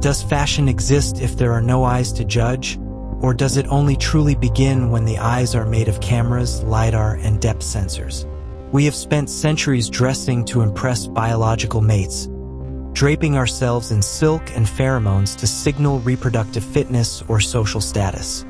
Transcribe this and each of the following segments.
Does fashion exist if there are no eyes to judge? Or does it only truly begin when the eyes are made of cameras, LiDAR, and depth sensors? We have spent centuries dressing to impress biological mates, draping ourselves in silk and pheromones to signal reproductive fitness or social status.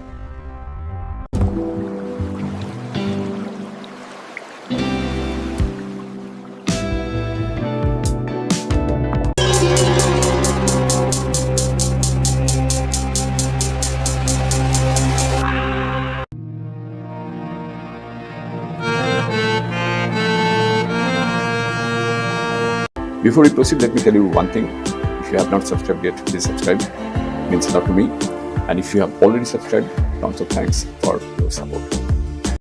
Before we proceed, let me tell you one thing. If you have not subscribed yet, please subscribe. It means a lot to me. And if you have already subscribed, tons of thanks for your support.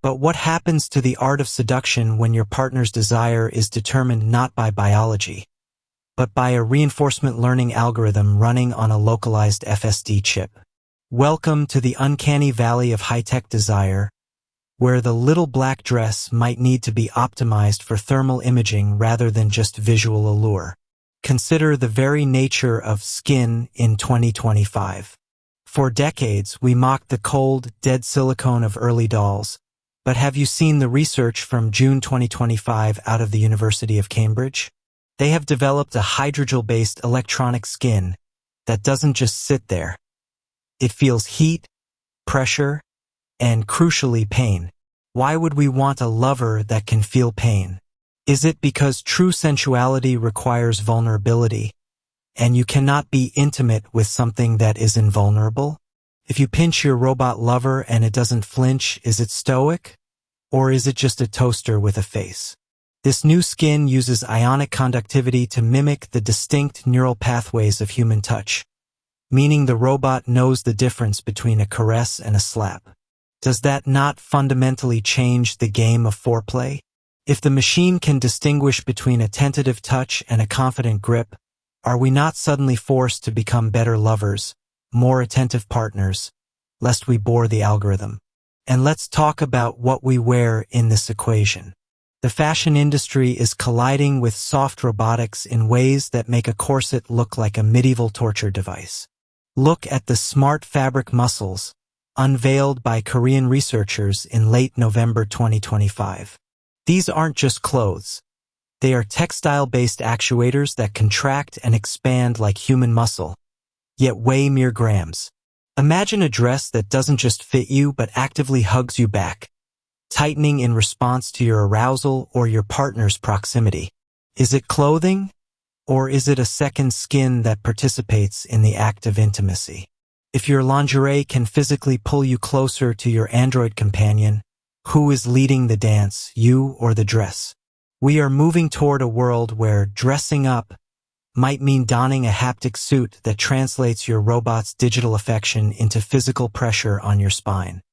But what happens to the art of seduction when your partner's desire is determined not by biology, but by a reinforcement learning algorithm running on a localized FSD chip? Welcome to the uncanny valley of high-tech desire, where the little black dress might need to be optimized for thermal imaging rather than just visual allure. Consider the very nature of skin in 2025. For decades, we mocked the cold, dead silicone of early dolls, but have you seen the research from June 2025 out of the University of Cambridge? They have developed a hydrogel-based electronic skin that doesn't just sit there. It feels heat, pressure, and crucially pain. Why would we want a lover that can feel pain? Is it because true sensuality requires vulnerability, and you cannot be intimate with something that is invulnerable? If you pinch your robot lover and it doesn't flinch, is it stoic? Or is it just a toaster with a face? This new skin uses ionic conductivity to mimic the distinct neural pathways of human touch, meaning the robot knows the difference between a caress and a slap. Does that not fundamentally change the game of foreplay? If the machine can distinguish between a tentative touch and a confident grip, are we not suddenly forced to become better lovers, more attentive partners, lest we bore the algorithm? And let's talk about what we wear in this equation. The fashion industry is colliding with soft robotics in ways that make a corset look like a medieval torture device. Look at the smart fabric muscles, unveiled by Korean researchers in late November 2025. These aren't just clothes. They are textile-based actuators that contract and expand like human muscle, yet weigh mere grams. Imagine a dress that doesn't just fit you but actively hugs you back, tightening in response to your arousal or your partner's proximity. Is it clothing, or is it a second skin that participates in the act of intimacy? If your lingerie can physically pull you closer to your android companion, who is leading the dance, you or the dress? We are moving toward a world where dressing up might mean donning a haptic suit that translates your robot's digital affection into physical pressure on your spine.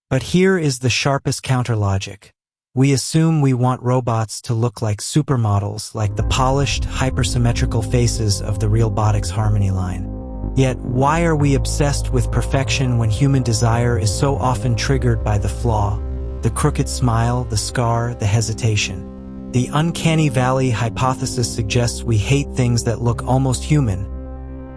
But here is the sharpest counter-logic. We assume we want robots to look like supermodels, like the polished, hypersymmetrical faces of the Realbotics Harmony line. Yet, why are we obsessed with perfection when human desire is so often triggered by the flaw, the crooked smile, the scar, the hesitation? The uncanny valley hypothesis suggests we hate things that look almost human.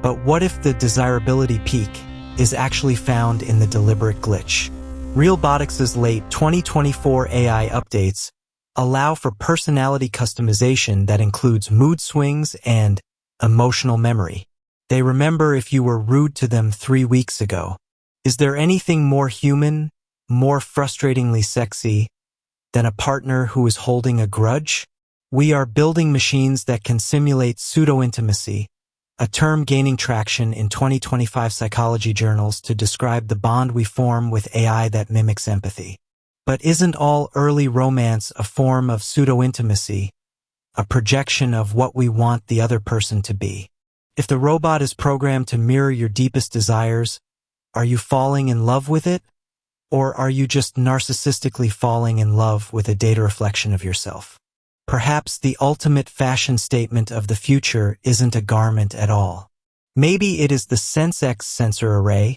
But what if the desirability peak is actually found in the deliberate glitch? Realbotics' late 2024 AI updates allow for personality customization that includes mood swings and emotional memory. They remember if you were rude to them 3 weeks ago. Is there anything more human, more frustratingly sexy, than a partner who is holding a grudge? We are building machines that can simulate pseudo-intimacy, a term gaining traction in 2025 psychology journals to describe the bond we form with AI that mimics empathy. But isn't all early romance a form of pseudo-intimacy, a projection of what we want the other person to be? If the robot is programmed to mirror your deepest desires, are you falling in love with it? Or are you just narcissistically falling in love with a data reflection of yourself? Perhaps the ultimate fashion statement of the future isn't a garment at all. Maybe it is the SenseX sensor array,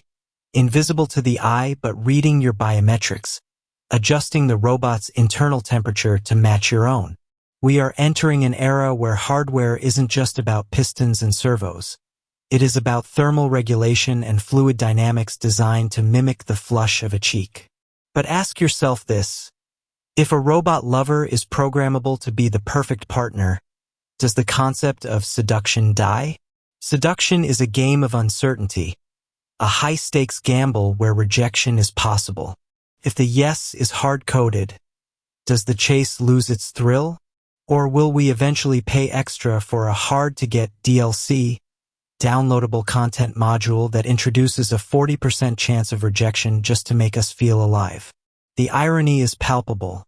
invisible to the eye but reading your biometrics, adjusting the robot's internal temperature to match your own. We are entering an era where hardware isn't just about pistons and servos. It is about thermal regulation and fluid dynamics designed to mimic the flush of a cheek. But ask yourself this: if a robot lover is programmable to be the perfect partner, does the concept of seduction die? Seduction is a game of uncertainty, a high-stakes gamble where rejection is possible. If the yes is hard-coded, does the chase lose its thrill? Or will we eventually pay extra for a hard-to-get DLC, downloadable content module that introduces a 40% chance of rejection just to make us feel alive? The irony is palpable.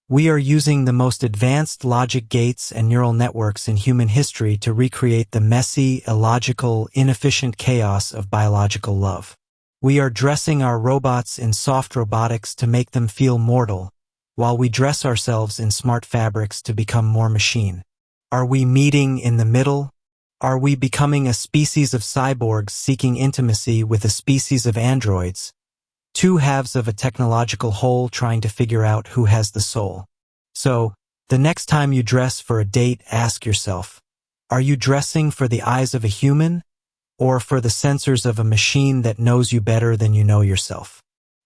We are using the most advanced logic gates and neural networks in human history to recreate the messy, illogical, inefficient chaos of biological love. We are dressing our robots in soft robotics to make them feel mortal, while we dress ourselves in smart fabrics to become more machine. Are we meeting in the middle? Are we becoming a species of cyborgs seeking intimacy with a species of androids? Two halves of a technological whole trying to figure out who has the soul. So, the next time you dress for a date, ask yourself, are you dressing for the eyes of a human, or for the sensors of a machine that knows you better than you know yourself?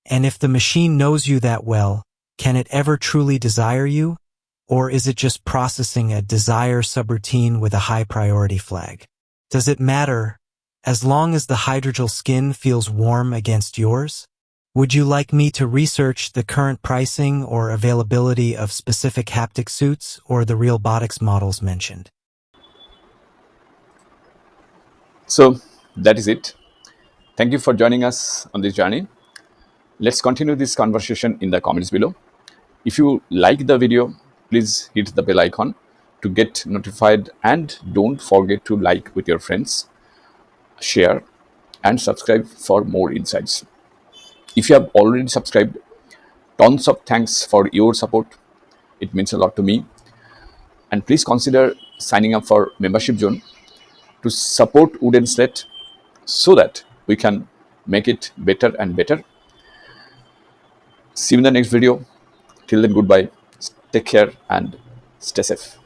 And if the machine knows you that well, can it ever truly desire you? Or is it just processing a desire subroutine with a high priority flag? Does it matter, as long as the hydrogel skin feels warm against yours? Would you like me to research the current pricing or availability of specific haptic suits or the real robotics models mentioned? So that is it. Thank you for joining us on this journey. Let's continue this conversation in the comments below. If you like the video, please hit the bell icon to get notified, and don't forget to like with your friends, share, and subscribe for more insights. If you have already subscribed, tons of thanks for your support. It means a lot to me. And please consider signing up for membership zone to support Wooden Slate so that we can make it better and better. See you in the next video. Till then, goodbye. Take care and stay safe.